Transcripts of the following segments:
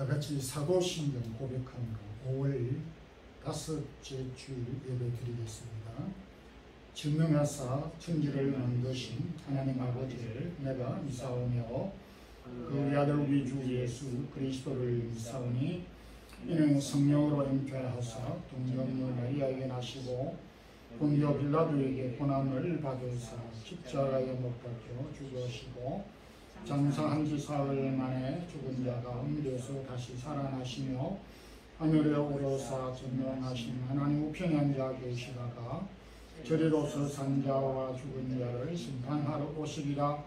다 같이 사도신경 고백함으로 5월 5째 주일 예배 드리겠습니다. 증명하사 천지를 만드신 하나님 아버지를 내가 미사오며 그 외아들 우리 주 예수 그리스도를 미사오니 이는 성령으로 잉태하사 동정녀 마리아에게 나시고 본디오 빌라도에게 고난을 받으사 십자가에 못 박혀 죽으시고 장사한 지 사흘 만에 죽은 자 가운데서 다시 살아나시며 하늘에 오르사 전명하신 하나님 우편에 앉아 계시다가 저리로서 산자와 죽은 자를 심판하러 오시리라.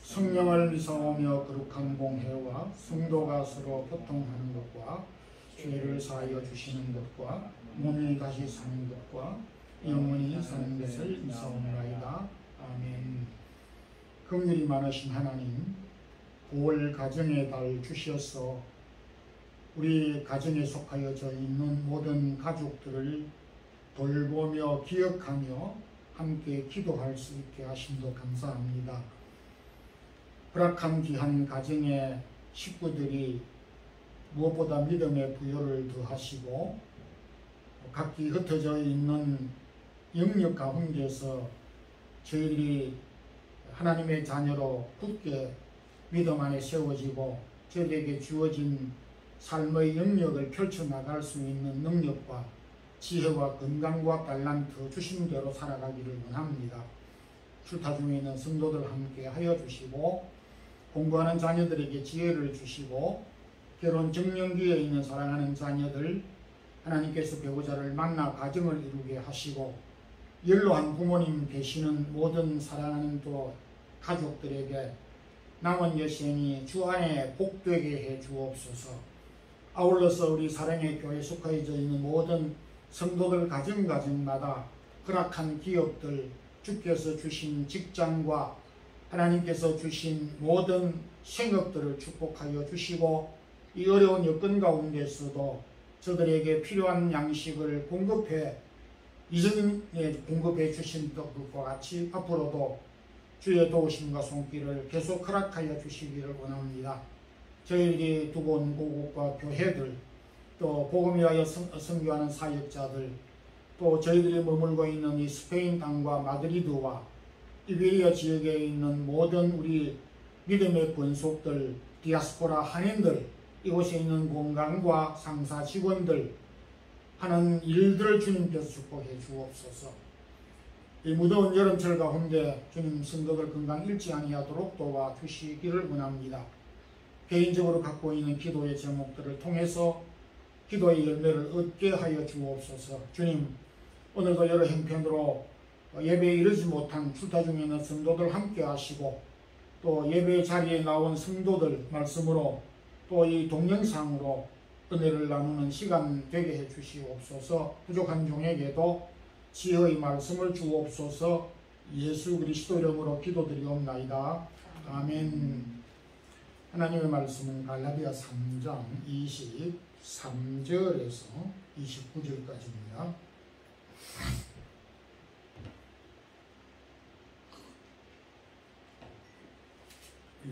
성령을 미사오며 거룩한 공회와 성도가 서로 교통하는 것과 죄를 사하여 주시는 것과 몸이 다시 사는 것과 영원히 사는 것을 미사옵나이다. 아멘. 긍휼이 많으신 하나님, 9월 가정의 달 주셔서 우리 가정에 속하여져 있는 모든 가족들을 돌보며 기억하며 함께 기도할 수 있게 하심도 감사합니다. 허락한 귀한 가정의 식구들이 무엇보다 믿음의 부여를 더하시고 각기 흩어져 있는 영역 가운데서 저희들이 하나님의 자녀로 굳게 믿음 안에 세워지고 저희에게 주어진 삶의 영역을 펼쳐나갈 수 있는 능력과 지혜와 건강과 달란트 주신 대로 살아가기를 원합니다. 출타 중에 있는 성도들 함께 하여 주시고 공부하는 자녀들에게 지혜를 주시고 결혼 정년기에 있는 사랑하는 자녀들 하나님께서 배우자를 만나 가정을 이루게 하시고 연로한 부모님 되시는 모든 사랑하는 또 가족들에게 남은 여생이 주 안에 복되게 해 주옵소서. 아울러서 우리 사랑의 교회에 속하여져 있는 모든 성도들 가정마다 허락한 기업들, 주께서 주신 직장과 하나님께서 주신 모든 생업들을 축복하여 주시고 이 어려운 여건 가운데서도 저들에게 필요한 양식을 공급해 이전에 공급해 주신 것과 같이 앞으로도 주의 도우심과 손길을 계속 허락하여 주시기를 원합니다. 저희들이 두고 온 고국과 교회들, 또 복음 위하여 선교하는 사역자들, 또 저희들이 머물고 있는 이 스페인 땅과 마드리드와 이베리아 지역에 있는 모든 우리 믿음의 권속들, 디아스포라 한인들, 이곳에 있는 공간과 상사 직원들 하는 일들을 주님께서 축복해 주옵소서. 이 무더운 여름철 가운데 주님 성도들 건강 잃지 아니하도록 도와 주시기를 원합니다. 개인적으로 갖고 있는 기도의 제목들을 통해서 기도의 열매를 얻게 하여 주옵소서. 주님, 오늘도 여러 형편으로 예배에 이르지 못한 출타 중에 있는 성도들 함께 하시고 또 예배 자리에 나온 성도들 말씀으로 또 이 동영상으로 은혜를 나누는 시간 되게 해 주시옵소서. 부족한 종에게도 지혜의 말씀을 주옵소서. 예수 그리스도 이름으로 기도드리옵나이다. 아멘. 하나님의 말씀은 갈라디아 3장 23절에서 29절까지입니다.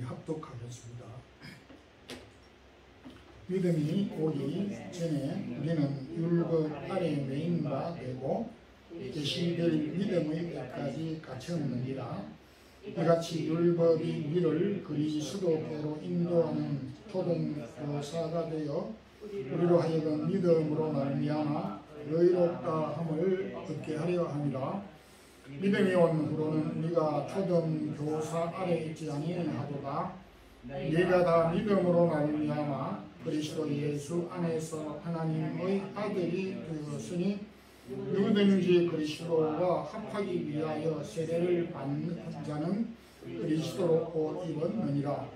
합독하겠습니다. 믿음이 오기 전에 우리는 율법 아래 매인 바 되고 계시될 믿음의 때까지 갇혔느니라. 이같이 율법이 우리를 그리스도께로 인도하는 초등교사가 되어 우리로 하여금 믿음으로 말미암아 의롭다 함을 얻게 하려 함이라. 믿음이 온 후로는 우리가 초등교사 아래 있지 아니하도다. 네가 다 믿음으로 말미암아 그리스도 예수 안에서 하나님의 아들이 되었으니 누구든지 그리스도와 합하기 위하여 세례를 받는 자는 그리스도로 옷 입었느니라.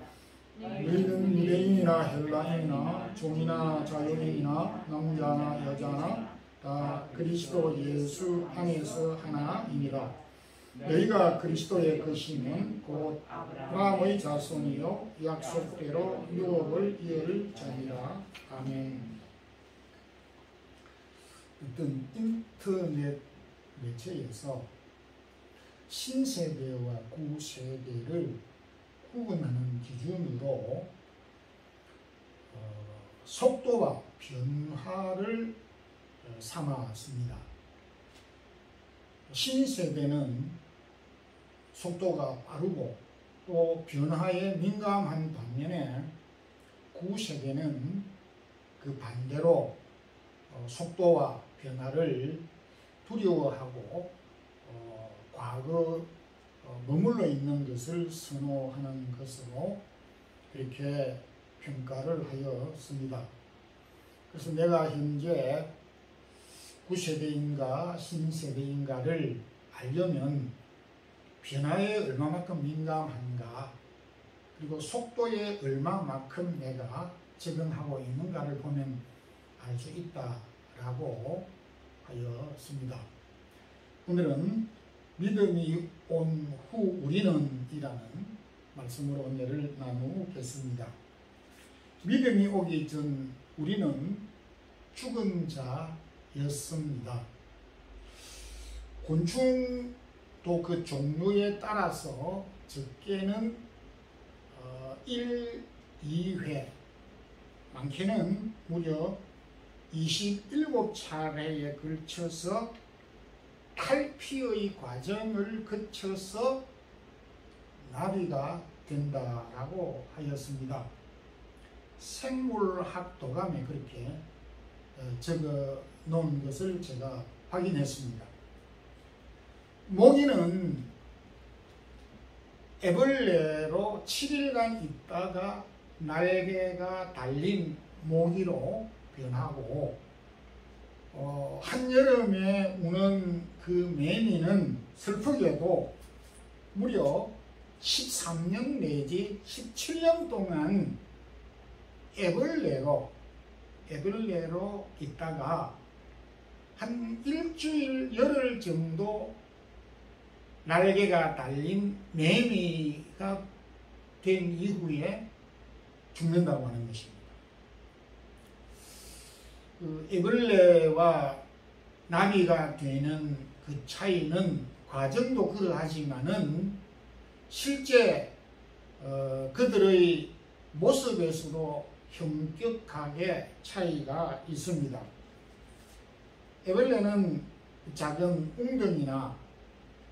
너희는 유대인이나 헬라인이나 종이나 자유인이나 남자나 여자나 다 그리스도 예수 안에서 하나이니라. 너희가 그리스도의 것이면 곧 아브라함의 자손이요 약속대로 유업을 이을 자니라. 아멘. 어떤 인터넷 매체에서 신세대와 구세대를 구분하는 기준으로 속도와 변화를 삼았습니다. 신세대는 속도가 빠르고 또 변화에 민감한 반면에 구세대는 그 반대로 속도와 변화를 두려워하고 과거 머물러 있는 것을 선호하는 것으로 그렇게 평가를 하였습니다. 그래서 내가 현재 구세대인가 신세대인가를 알려면 변화에 얼마만큼 민감한가, 그리고 속도에 얼마만큼 내가 적응하고 있는가를 보면 알 수 있다라고 하였습니다. 오늘은 믿음이 온 후 우리는 이라는 말씀으로 은혜를 나누겠습니다. 믿음이 오기 전 우리는 죽은 자였습니다. 곤충도 그 종류에 따라서 적게는 1, 2회, 많게는 무려 27차례에 걸쳐서 탈피의 과정을 거쳐서 나비가 된다라고 하였습니다. 생물학 도감에 그렇게 적어 놓은 것을 제가 확인했습니다. 모기는 애벌레로 7일간 있다가 날개가 달린 모기로 변하고, 한여름에 우는 그 매미는 슬프게도 무려 13년 내지 17년 동안 애벌레로 있다가 한 일주일, 열흘 정도 날개가 달린 매미가 된 이후에 죽는다고 하는 것입니다. 그 애벌레와 나비가 되는 그 차이는 과정도 그러하지만은 실제 그들의 모습에서도 현격하게 차이가 있습니다. 애벌레는 작은 웅덩이나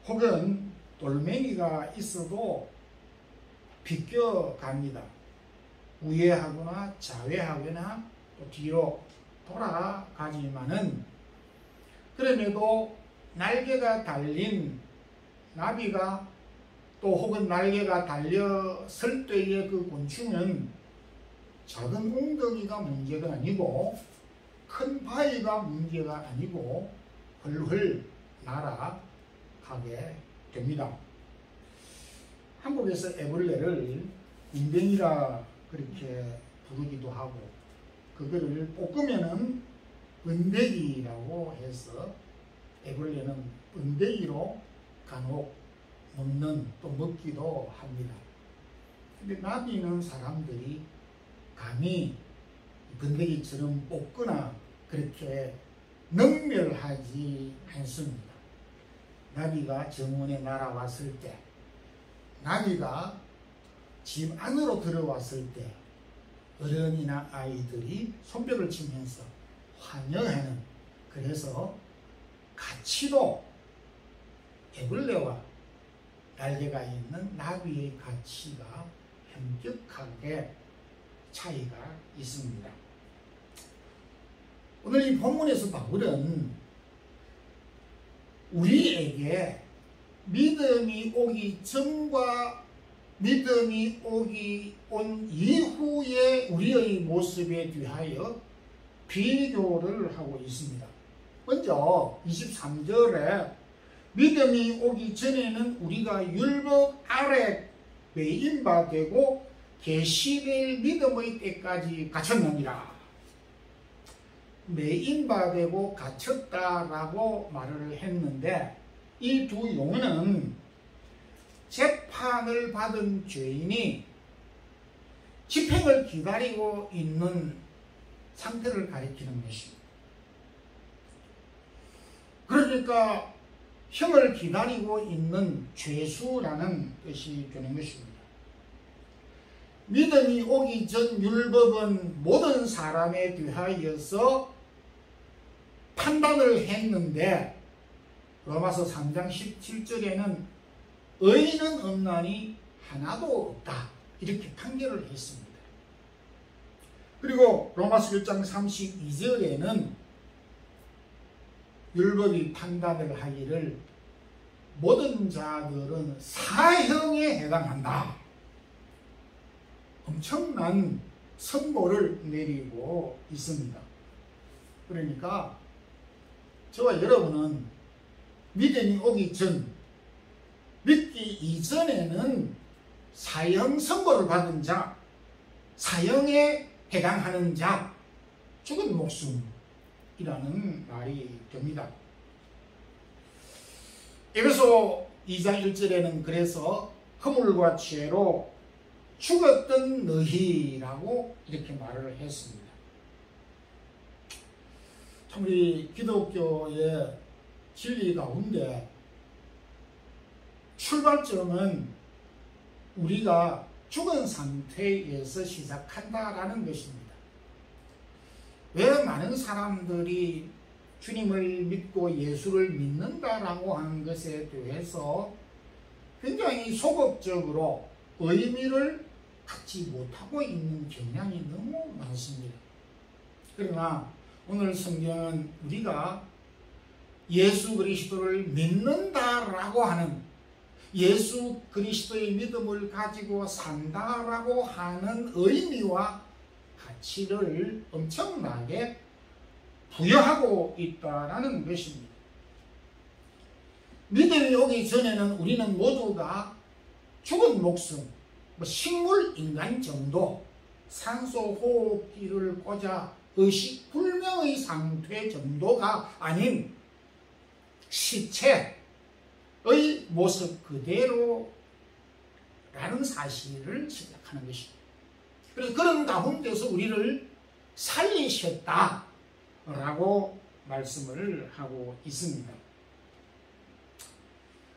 혹은 돌멩이가 있어도 비껴갑니다. 우회하거나 좌회하거나 또 뒤로 돌아가지만은, 그럼에도 날개가 달린 나비가 또 혹은 날개가 달렸을 때의 그 곤충은 작은 웅덩이가 문제가 아니고 큰 바위가 문제가 아니고 훌훌 날아가게 됩니다. 한국에서 애벌레를 군뱅이라 그렇게 부르기도 하고, 그거를 볶으면은 은대기라고 해서 애벌레는 은대기로 간혹 먹는, 또 먹기도 합니다. 근데 나비는 사람들이 감히 건더기처럼 볶거나 그렇게 능멸하지 않습니다. 나비가 정원에 날아왔을 때, 나비가 집 안으로 들어왔을 때 어른이나 아이들이 손뼉을 치면서 환영하는, 그래서 가치도 애벌레와 날개가 있는 나비의 가치가 현격하게 차이가 있습니다. 오늘 이 본문에서 바울은 우리에게 믿음이 오기 전과 믿음이 온 이후의 우리의 모습에 대하여 비교를 하고 있습니다. 먼저 23절에 믿음이 오기 전에는 우리가 율법 아래 매인바 되고 계시될 믿음의 때까지 갇혔느니라. 매인바 되고 갇혔다라고 말을 했는데, 이 두 용어는 재판을 받은 죄인이 집행을 기다리고 있는 상태를 가리키는 것입니다. 그러니까 형을 기다리고 있는 죄수라는 뜻이 되는 것입니다. 믿음이 오기 전 율법은 모든 사람에 대하여서 판단을 했는데 로마서 3장 17절에는 의인은 없나니 하나도 없다 이렇게 판결을 했습니다. 그리고 로마서 1장 32절에는 율법이 판단을 하기를 모든 자들은 사형에 해당한다. 엄청난 선고를 내리고 있습니다. 그러니까 저와 여러분은 믿음이 오기 전, 믿기 이전에는 사형 선고를 받은 자, 사형에 해당하는 자, 죽은 목숨이라는 말이 됩니다. 에베소 2장 1절에는 그래서 허물과 죄로 죽었던 너희라고 이렇게 말을 했습니다. 참 우리 기독교의 진리 가운데 출발점은 우리가 죽은 상태에서 시작한다라는 것입니다. 왜 많은 사람들이 주님을 믿고 예수를 믿는다라고 하는 것에 대해서 굉장히 소극적으로 의미를 갖지 못하고 있는 경향이 너무 많습니다. 그러나 오늘 성경은 우리가 예수 그리스도를 믿는다라고 하는, 예수 그리스도의 믿음을 가지고 산다라고 하는 의미와 가치를 엄청나게 부여하고 있다라는 것입니다. 믿음이 오기 전에는 우리는 모두가 죽은 목숨, 식물 인간 정도, 산소 호흡기를 꽂아 의식 불명의 상태 정도가 아닌 시체의 모습 그대로라는 사실을 생각하는 것입니다. 그래서 그런 가운데서 우리를 살리셨다라고 말씀을 하고 있습니다.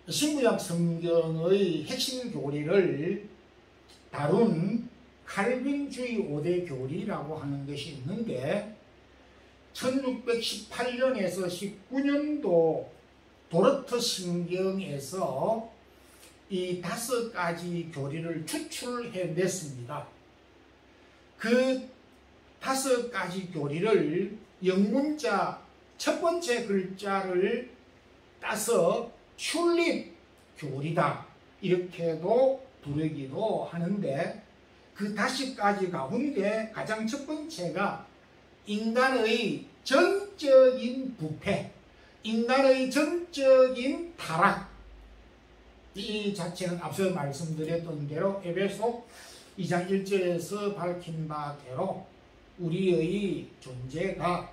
신구약 성경의 핵심 교리를 다룬 칼빈주의 5대 교리라고 하는 것이 있는데 1618년에서 19년도 도르트 신경에서 이 5가지 교리를 추출해냈습니다. 그 5가지 교리를 영문자 첫 번째 글자를 따서 튤립 교리다 이렇게도 부르기도 하는데 그 5가지 가운데 가장 첫 번째가 인간의 전적인 부패, 인간의 전적인 타락, 이 자체는 앞서 말씀드렸던 대로 에베소 2장 1절에서 밝힌 바대로 우리의 존재가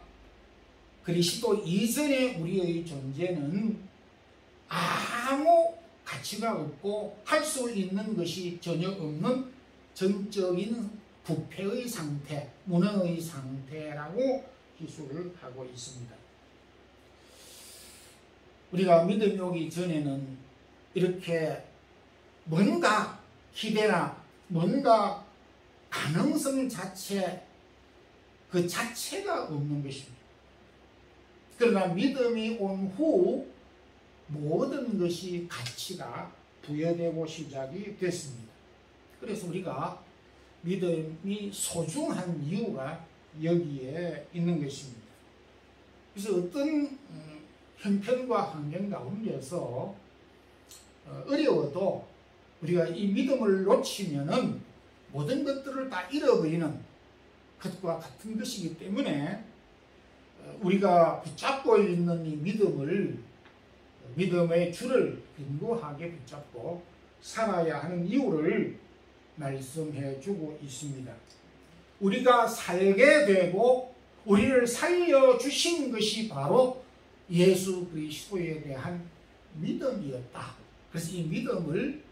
그리스도 이전의 우리의 존재는 아무 가치가 없고 할 수 있는 것이 전혀 없는 전적인 부패의 상태, 무능의 상태라고 기술을 하고 있습니다. 우리가 믿음이 오기 전에는 이렇게 뭔가 기대나 뭔가 가능성 자체, 그 자체가 없는 것입니다. 그러나 믿음이 온 후 모든 것이 가치가 부여되고 시작이 됐습니다. 그래서 우리가 믿음이 소중한 이유가 여기에 있는 것입니다. 그래서 어떤 형편과 환경 가운데서 어려워도 우리가 이 믿음을 놓치면은 모든 것들을 다 잃어버리는 것과 같은 것이기 때문에 우리가 붙잡고 있는 이 믿음의 줄을 견고하게 붙잡고 살아야 하는 이유를 말씀해 주고 있습니다. 우리가 살게 되고 우리를 살려주신 것이 바로 예수 그리스도에 대한 믿음이었다. 그래서 이 믿음을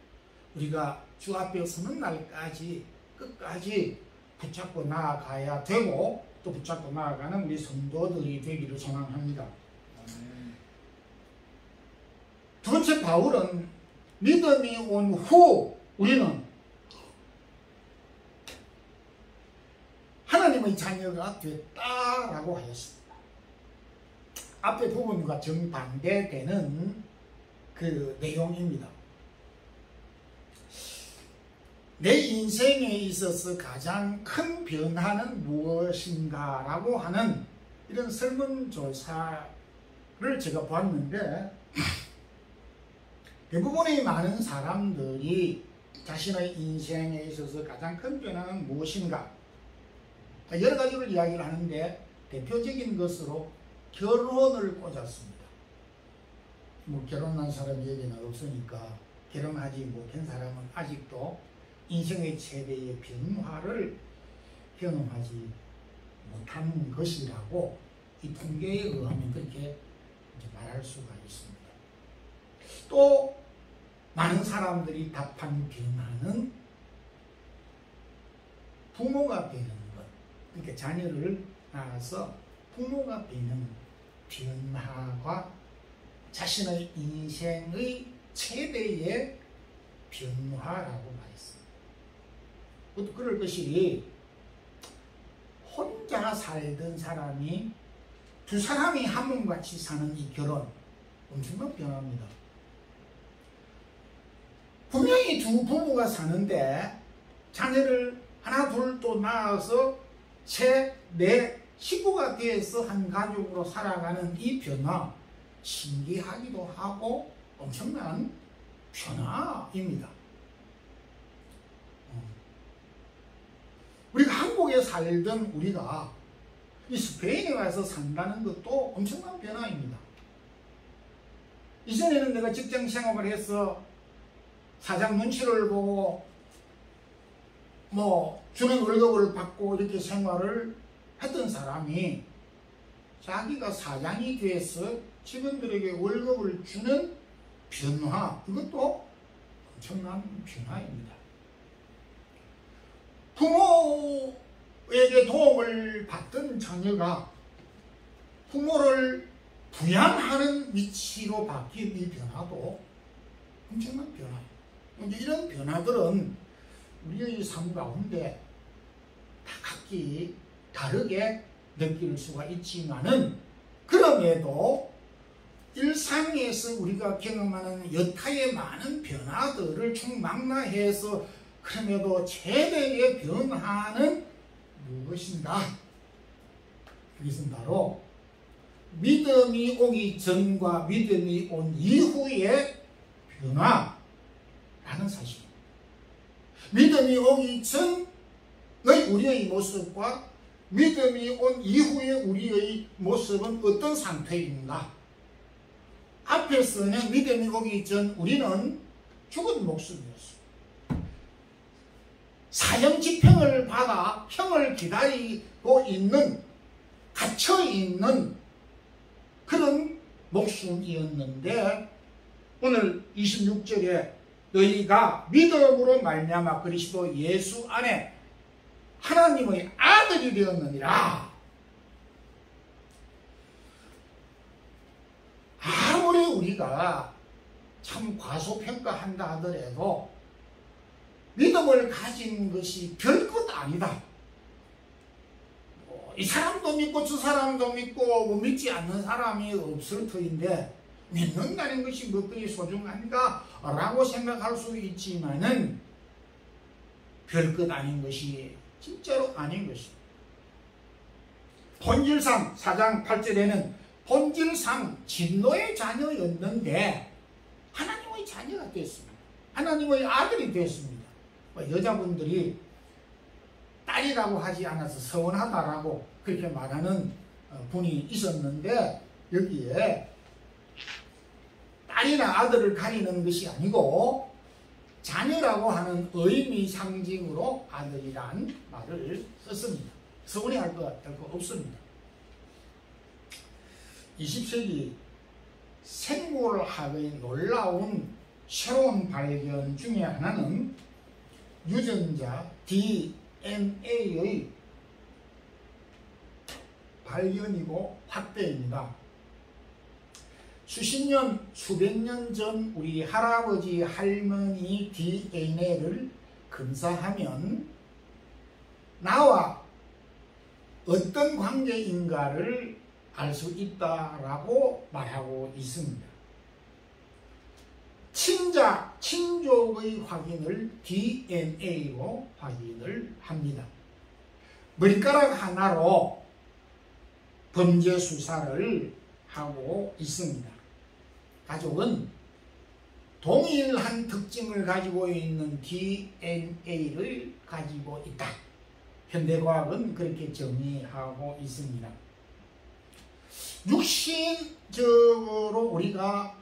우리가 주 앞에 서는 날까지 끝까지 붙잡고 나아가야 되고 또 붙잡고 나아가는 우리 성도들이 되기를 소망합니다. 두 번째 바울은 믿음이 온 후 우리는 하나님의 자녀가 됐다라고 하였습니다. 앞에 부분과 정반대되는 그 내용입니다. 내 인생에 있어서 가장 큰 변화는 무엇인가 라고 하는 이런 설문조사를 제가 보았는데, 대부분의 많은 사람들이 자신의 인생에 있어서 가장 큰 변화는 무엇인가, 여러 가지를 이야기를 하는데 대표적인 것으로 결혼을 꽂았습니다. 뭐 결혼한 사람 얘기는 없으니까 결혼하지 못한 사람은 아직도 인생의 최대의 변화를 경험하지 못한 것이라고 이 통계에 의하면 그렇게 말할 수가 있습니다. 또 많은 사람들이 답한 변화는 부모가 되는 것, 그러니까 자녀를 낳아서 부모가 되는 변화가 자신의 인생의 최대의 변화라고 말했습니다. 또 그럴 것이 혼자 살던 사람이 두 사람이 한 몸같이 사는 이 결혼, 엄청난 변화입니다. 분명히 두 부부가 사는데 자녀를 하나 둘 또 낳아서 세, 네 식구가 돼서 한 가족으로 살아가는 이 변화, 신기하기도 하고 엄청난 변화입니다. 우리가 한국에 살던 우리가 이 스페인에 와서 산다는 것도 엄청난 변화입니다. 이전에는 내가 직장 생활을 해서 사장 눈치를 보고 뭐 주는 월급을 받고 이렇게 생활을 했던 사람이 자기가 사장이 돼서 직원들에게 월급을 주는 변화, 이것도 엄청난 변화입니다. 부모에게 도움을 받던 자녀가 부모를 부양하는 위치로 바뀐 이 변화도 엄청난 변화입니다. 이런 변화들은 우리의 삶 가운데 다 각기 다르게 느낄 수가 있지만은, 그럼에도 일상에서 우리가 경험하는 여타의 많은 변화들을 총망라해서 그럼에도 최대의 변화는 무엇인가? 그것은 바로 믿음이 오기 전과 믿음이 온 이후의 변화라는 사실입니다. 믿음이 오기 전의 우리의 모습과 믿음이 온 이후의 우리의 모습은 어떤 상태인가? 앞에서는 믿음이 오기 전 우리는 죽은 목숨이었습니다. 사형 집행을 받아 형을 기다리고 있는, 갇혀있는 그런 목숨이었는데, 오늘 26절에 너희가 믿음으로 말미암아 그리스도 예수 안에 하나님의 아들이 되었느니라. 아무리 우리가 참 과소평가한다 하더라도 믿음을 가진 것이 별것 아니다. 이 사람도 믿고 저 사람도 믿고 믿지 않는 사람이 없을 터인데 믿는다는 것이 뭐 그리 소중한가? 라고 생각할 수 있지만은 별것 아닌 것이 진짜로 아닌 것입니다. 본질상 4장 8절에는 본질상 진노의 자녀였는데 하나님의 자녀가 됐습니다. 하나님의 아들이 됐습니다. 여자분들이 딸이라고 하지 않아서 서운하다라고 그렇게 말하는 분이 있었는데, 여기에 딸이나 아들을 가리는 것이 아니고 자녀라고 하는 의미 상징으로 아들이란 말을 썼습니다. 서운해할 거 없습니다. 20세기 생물학의 놀라운 새로운 발견 중에 하나는 유전자 DNA의 발견이고 확대입니다. 수십 년, 수백 년 전 우리 할아버지, 할머니 DNA를 검사하면 나와 어떤 관계인가를 알 수 있다라고 말하고 있습니다. 친자, 친족의 확인을 DNA로 확인을 합니다. 머리카락 하나로 범죄 수사를 하고 있습니다. 가족은 동일한 특징을 가지고 있는 DNA를 가지고 있다. 현대과학은 그렇게 정의하고 있습니다. 육신적으로 우리가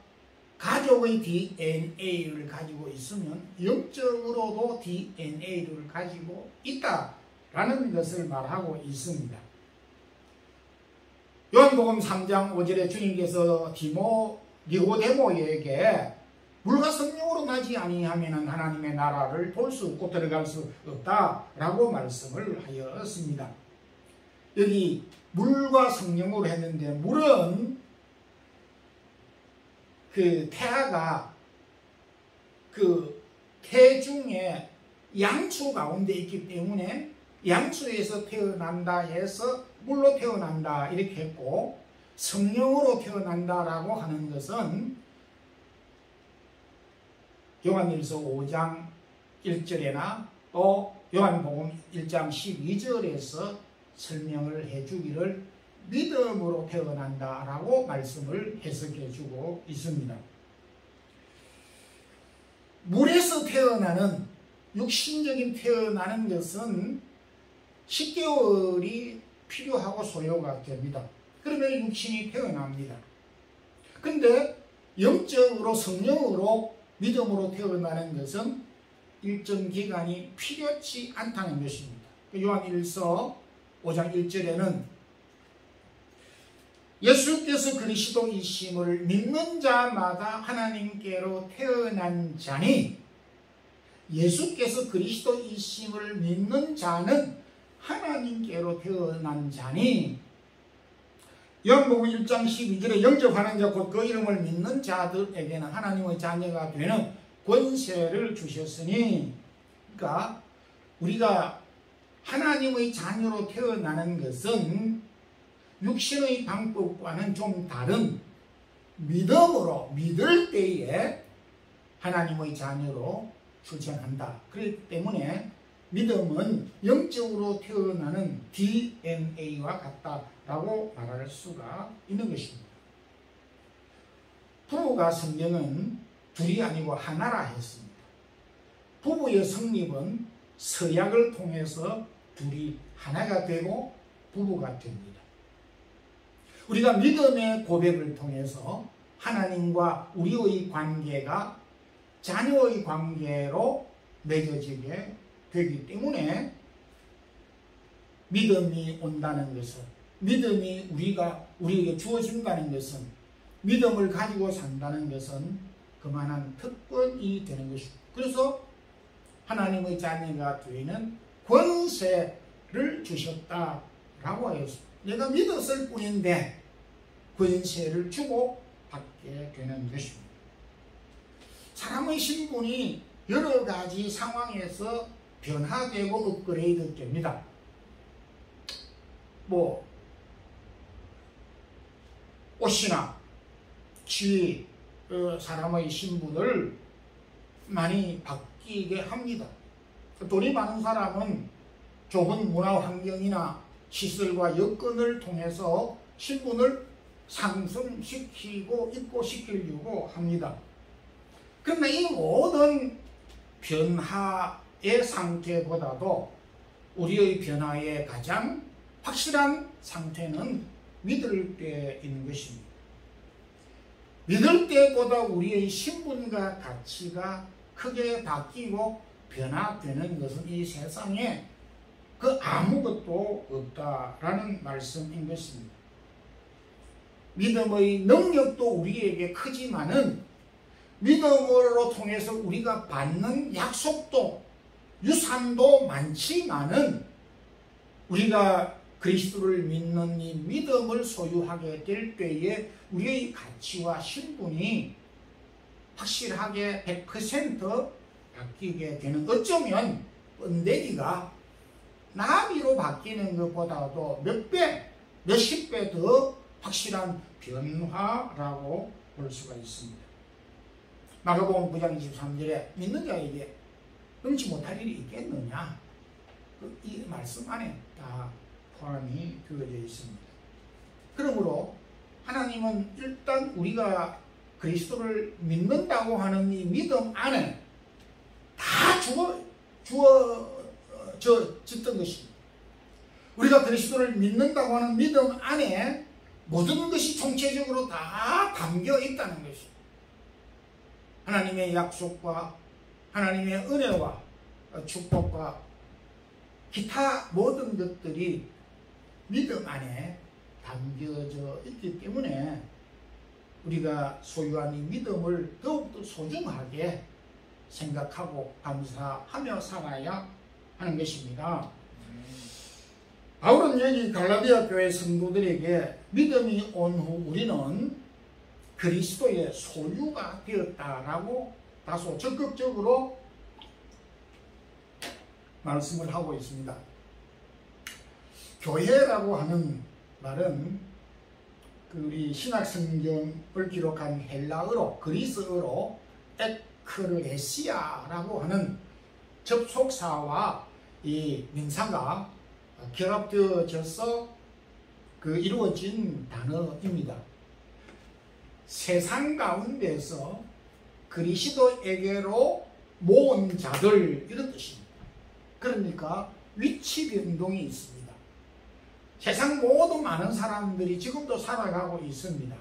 가족의 DNA를 가지고 있으면 영적으로도 DNA를 가지고 있다라는 것을 말하고 있습니다. 요한복음 3장 5절에 주님께서 니고데모에게 물과 성령으로 나지 아니하면 하나님의 나라를 볼 수 없고 들어갈 수 없다라고 말씀을 하였습니다. 여기 물과 성령으로 했는데 물은 그 태아가 그 태중에 양수 가운데 있기 때문에 양수에서 태어난다 해서 물로 태어난다 이렇게 했고, 성령으로 태어난다라고 하는 것은 요한일서 5장 1절에나 또 요한복음 1장 12절에서 설명을 해주기를 믿음으로 태어난다라고 말씀을 해석해주고 있습니다. 물에서 태어나는 육신적인 태어나는 것은 10개월이 필요하고 소요가 됩니다. 그러면 육신이 태어납니다. 근데 영적으로 성령으로 믿음으로 태어나는 것은 일정 기간이 필요치 않다는 것입니다. 요한일서 5장 1절에는 예수께서 그리스도이심을 믿는 자마다 하나님께로 태어난 자니, 예수께서 그리스도이심을 믿는 자는 하나님께로 태어난 자니, 요한복음 1장 12절에 영접하는 자 곧 그 이름을 믿는 자들에게는 하나님의 자녀가 되는 권세를 주셨으니, 그러니까 우리가 하나님의 자녀로 태어나는 것은 육신의 방법과는 좀 다른 믿음으로 믿을 때에 하나님의 자녀로 출생한다. 그렇기 때문에 믿음은 영적으로 태어나는 DNA와 같다라고 말할 수가 있는 것입니다. 부부가 성경은 둘이 아니고 하나라 했습니다. 부부의 성립은 서약을 통해서 둘이 하나가 되고 부부가 됩니다. 우리가 믿음의 고백을 통해서 하나님과 우리의 관계가 자녀의 관계로 맺어지게 되기 때문에 믿음이 온다는 것은, 믿음이 우리에게 주어진다는 것은, 믿음을 가지고 산다는 것은 그만한 특권이 되는 것입니다. 그래서 하나님의 자녀가 되는 권세를 주셨다라고 하였습니다. 내가 믿었을 뿐인데 권세를 주고 받게 되는 것입니다. 사람의 신분이 여러 가지 상황에서 변화되고 업그레이드 됩니다. 옷이나 지위, 사람의 신분을 많이 바뀌게 합니다. 돈이 많은 사람은 좋은 문화 환경이나 시설과 여건을 통해서 신분을 상승시키고 입고시키려고 합니다. 그런데 이 모든 변화의 상태보다도 우리의 변화의 가장 확실한 상태는 믿을 때인 것입니다. 믿을 때보다 우리의 신분과 가치가 크게 바뀌고 변화되는 것은 이 세상에 그 아무것도 없다라는 말씀인 것입니다. 믿음의 능력도 우리에게 크지만은 믿음으로 통해서 우리가 받는 약속도 유산도 많지만은 우리가 그리스도를 믿는 이 믿음을 소유하게 될 때에 우리의 가치와 신분이 확실하게 100% 바뀌게 되는, 어쩌면 번데기가 나비로 바뀌는 것보다도 몇 배, 몇십 배 더 확실한 변화라고 볼 수가 있습니다. 마가복음 9장 23절에 믿는 자에게 능치 못할 일이 있겠느냐, 이 말씀 안에 다 포함이 되어져 있습니다. 그러므로 하나님은 일단 우리가 그리스도를 믿는다고 하는 이 믿음 안에 다 짓던 것입니다. 우리가 그리스도를 믿는다고 하는 믿음 안에 모든 것이 총체적으로 다 담겨 있다는 것입니다. 하나님의 약속과 하나님의 은혜와 축복과 기타 모든 것들이 믿음 안에 담겨져 있기 때문에 우리가 소유한 이 믿음을 더욱더 소중하게 생각하고 감사하며 살아야 하는 것입니다. 바울은 여기 갈라디아 교회 성도들에게 믿음이 온 후 우리는 그리스도의 소유가 되었다라고 다소 적극적으로 말씀을 하고 있습니다. 교회라고 하는 말은 우리 신약성경을 기록한 헬라어로, 그리스어로 에크레시아라고 하는 접속사와 이 명사가 결합되어져서 이루어진 단어입니다. 세상 가운데서 그리스도에게로 모은 자들, 이런 뜻입니다. 그러니까 위치 변동이 있습니다. 세상 모든 많은 사람들이 지금도 살아가고 있습니다.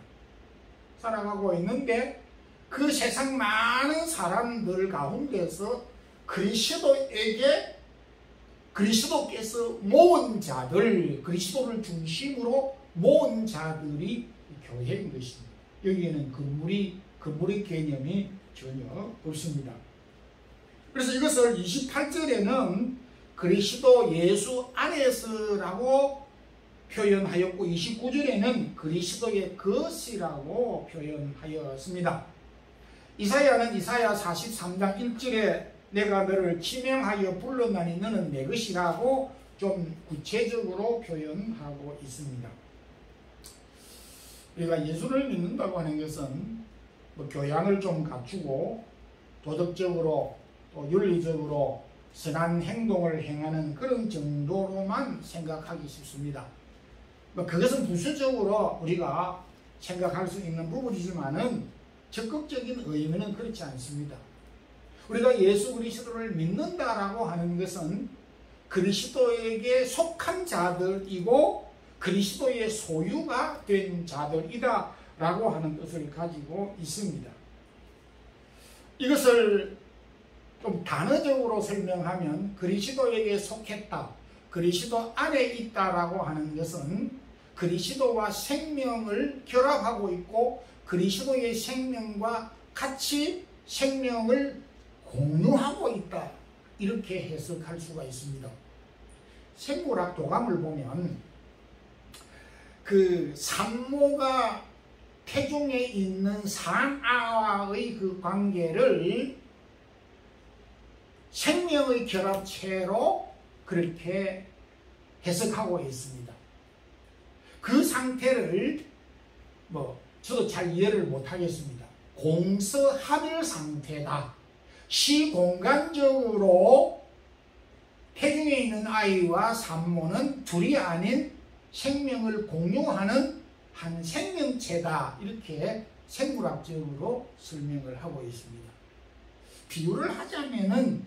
살아가고 있는데 그 세상 많은 사람들 가운데서 그리스도께서 모은 자들, 그리스도를 중심으로 모은 자들이 교회인 것입니다. 여기에는 건물의 개념이 전혀 없습니다. 그래서 이것을 28절에는 그리스도 예수 안에서라고 표현하였고 29절에는 그리스도의 것이라고 표현하였습니다. 이사야는 이사야 43장 1절에 내가 너를 지명하여 불렀나니 너는 내 것이라고 좀 구체적으로 표현하고 있습니다. 우리가 예수를 믿는다고 하는 것은 교양을 좀 갖추고 도덕적으로 또 윤리적으로 선한 행동을 행하는 그런 정도로만 생각하기 쉽습니다. 그것은 부수적으로 우리가 생각할 수 있는 부분이지만은 적극적인 의미는 그렇지 않습니다. 우리가 예수 그리스도를 믿는다라고 하는 것은 그리스도에게 속한 자들이고 그리스도의 소유가 된 자들이다 라고 하는 뜻을 가지고 있습니다. 이것을 좀 단어적으로 설명하면 그리스도에게 속했다, 그리스도 안에 있다라고 하는 것은 그리스도와 생명을 결합하고 있고 그리스도의 생명과 같이 생명을 공유하고 있다, 이렇게 해석할 수가 있습니다. 생물학 도감을 보면 그 산모가 태중에 있는 산아와의 그 관계를 생명의 결합체로 그렇게 해석하고 있습니다. 그 상태를 저도 잘 이해를 못하겠습니다. 공서합일 상태다. 시공간적으로 태중에 있는 아이와 산모는 둘이 아닌 생명을 공유하는 한 생명체다, 이렇게 생물학적으로 설명을 하고 있습니다. 비유를 하자면은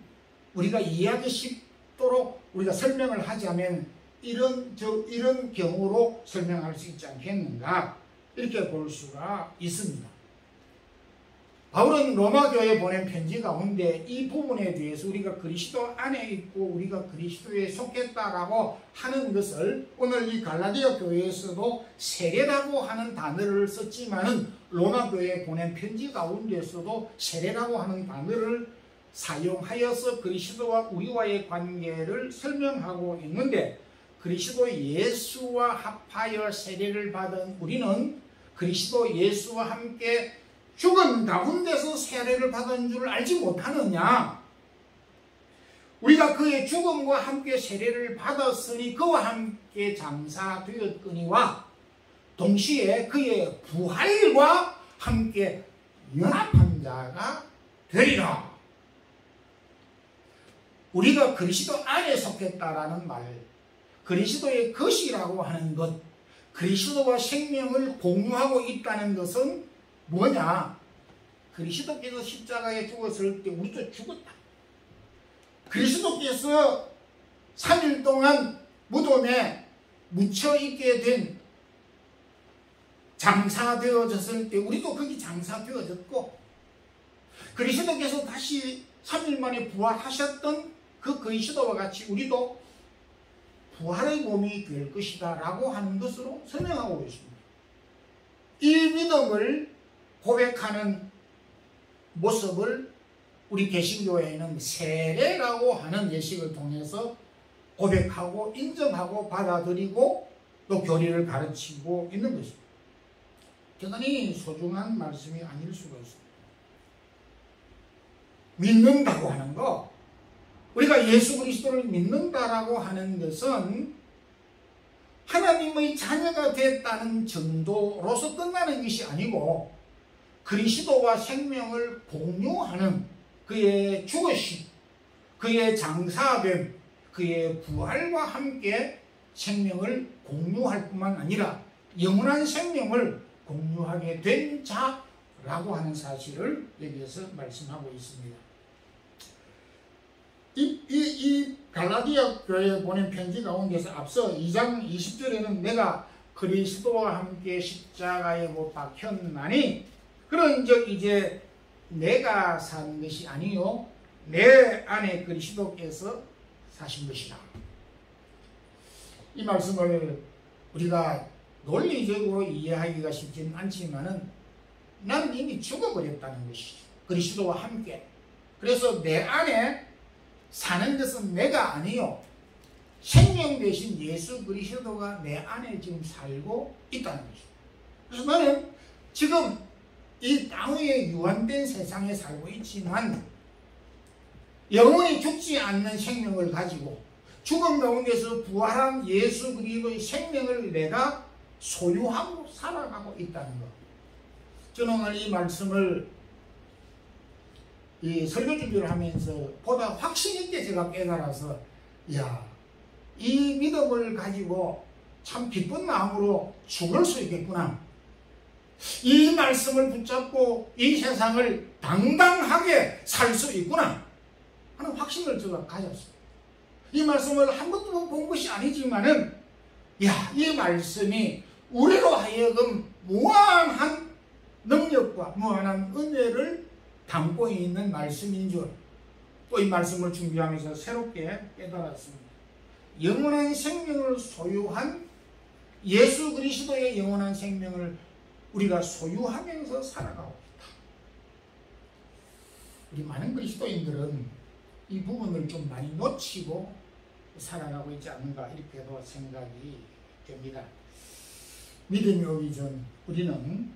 우리가 이해하기 쉽도록 우리가 설명을 하자면 이런 경우로 설명할 수 있지 않겠는가, 이렇게 볼 수가 있습니다. 바울은 로마교회에 보낸 편지 가운데 이 부분에 대해서 우리가 그리스도 안에 있고 우리가 그리스도에 속했다라고 하는 것을 오늘 이 갈라디아 교회에서도 세례라고 하는 단어를 썼지만은 로마교회에 보낸 편지 가운데서도 세례라고 하는 단어를 사용하여서 그리스도와 우리와의 관계를 설명하고 있는데, 그리스도 예수와 합하여 세례를 받은 우리는 그리스도 예수와 함께 죽은 가운데서 세례를 받은 줄 알지 못하느냐? 우리가 그의 죽음과 함께 세례를 받았으니 그와 함께 장사되었거니와 동시에 그의 부활과 함께 연합한 자가 되리라. 우리가 그리스도 안에 속했다라는 말, 그리스도의 것이라고 하는 것, 그리스도와 생명을 공유하고 있다는 것은 뭐냐? 그리스도께서 십자가에 죽었을 때 우리도 죽었다. 그리스도께서 3일 동안 무덤에 묻혀있게 된 장사되어졌을 때 우리도 거기 장사되어졌고, 그리스도께서 다시 3일 만에 부활하셨던 그 그리스도와 같이 우리도 부활의 몸이 될 것이다 라고 하는 것으로 설명하고 있습니다. 이 믿음을 고백하는 모습을 우리 개신교회에는 세례라고 하는 예식을 통해서 고백하고 인정하고 받아들이고 또 교리를 가르치고 있는 것입니다. 대단히 소중한 말씀이 아닐 수가 있습니다. 믿는다고 하는 거, 우리가 예수 그리스도를 믿는다라고 하는 것은 하나님의 자녀가 됐다는 정도로서 끝나는 것이 아니고 그리스도와 생명을 공유하는 그의 죽으심, 그의 장사됨, 그의 부활과 함께 생명을 공유할 뿐만 아니라 영원한 생명을 공유하게 된 자라고 하는 사실을 여기에서 말씀하고 있습니다. 이 갈라디아 교회에 보낸 편지 가운데서 앞서 2장 20절에는 내가 그리스도와 함께 십자가에 못 박혔나니 그런즉 이제 내가 산 것이 아니요 내 안에 그리스도께서 사신 것이다. 이 말씀을 우리가 논리적으로 이해하기가 쉽지는 않지만은 나는 이미 죽어버렸다는 것이죠. 그리스도와 함께. 그래서 내 안에 사는 것은 내가 아니요 생명 대신 예수 그리스도가 내 안에 지금 살고 있다는 것이죠. 그래서 나는 지금 이 땅 위에 유한된 세상에 살고 있지만 영원히 죽지 않는 생명을 가지고 죽음 가운데서 부활한 예수 그리스도의 생명을 내가 소유하고 살아가고 있다는 것. 저는 오늘 이 말씀을 이 설교 준비를 하면서 보다 확신 있게 제가 깨달아서 이 믿음을 가지고 참 기쁜 마음으로 죽을 수 있겠구나. 이 말씀을 붙잡고 이 세상을 당당하게 살 수 있구나 하는 확신을 제가 가졌습니다. 이 말씀을 한 번도 본 것이 아니지만은 이 말씀이 우리로 하여금 무한한 능력과 무한한 은혜를 담고 있는 말씀인 줄 또 이 말씀을 준비하면서 새롭게 깨달았습니다. 영원한 생명을 소유한 예수 그리스도의 영원한 생명을 우리가 소유하면서 살아가고 있다. 우리 많은 그리스도인들은 이 부분을 좀 많이 놓치고 살아가고 있지 않는가 이렇게도 생각이 됩니다. 믿음이 오기 전 우리는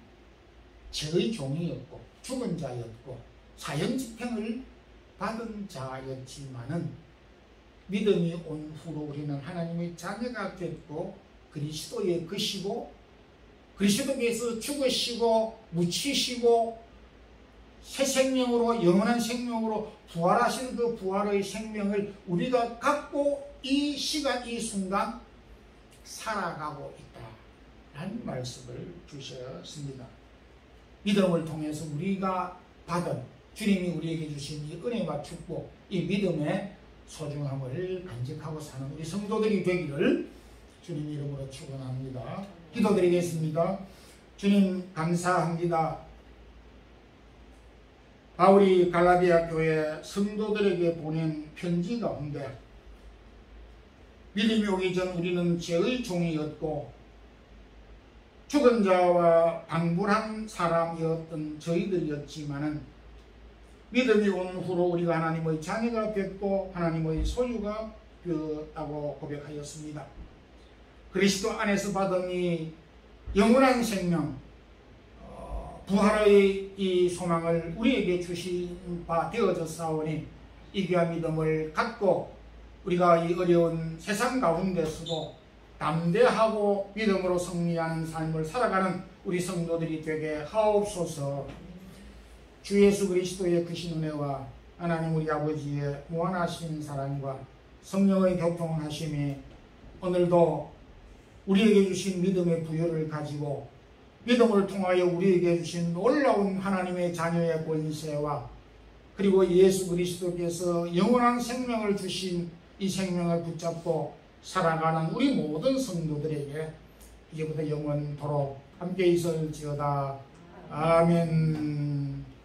죄의 종이었고 죽은 자였고 사형집행을 받은 자였지만은 믿음이 온 후로 우리는 하나님의 자녀가 됐고 그리스도의 것이고 그리스도께서 죽으시고 묻히시고 새 생명으로 영원한 생명으로 부활하신 그 부활의 생명을 우리가 갖고 이 시간 이 순간 살아가고 있다라는 말씀을 주셨습니다. 믿음을 통해서 우리가 받은 주님이 우리에게 주신 이 은혜와 축복, 이 믿음의 소중함을 간직하고 사는 우리 성도들이 되기를 주님 이름으로 축원합니다. 기도드리겠습니다. 주님 감사합니다. 바울이 갈라디아 교회 성도들에게 보낸 편지 가운데 믿음이 오기 전 우리는 죄의 종이었고 죽은 자와 방불한 사람이었던 저희들이었지만은 믿음이 온 후로 우리가 하나님의 자녀가 됐고 하나님의 소유가 되었다고 고백하였습니다. 그리스도 안에서 받은 이 영원한 생명, 부활의 이 소망을 우리에게 주신 바 되어졌사오니 이 귀한 믿음을 갖고 우리가 이 어려운 세상 가운데서도 담대하고 믿음으로 승리하는 삶을 살아가는 우리 성도들이 되게 하옵소서. 주 예수 그리스도의 크신 은혜와 하나님 우리 아버지의 무한하신 사랑과 성령의 교통하심이 오늘도 우리에게 주신 믿음의 부여를 가지고 믿음을 통하여 우리에게 주신 놀라운 하나님의 자녀의 권세와 그리고 예수 그리스도께서 영원한 생명을 주신 이 생명을 붙잡고 살아가는 우리 모든 성도들에게 이제부터 영원토록 함께 있을지어다. 아멘.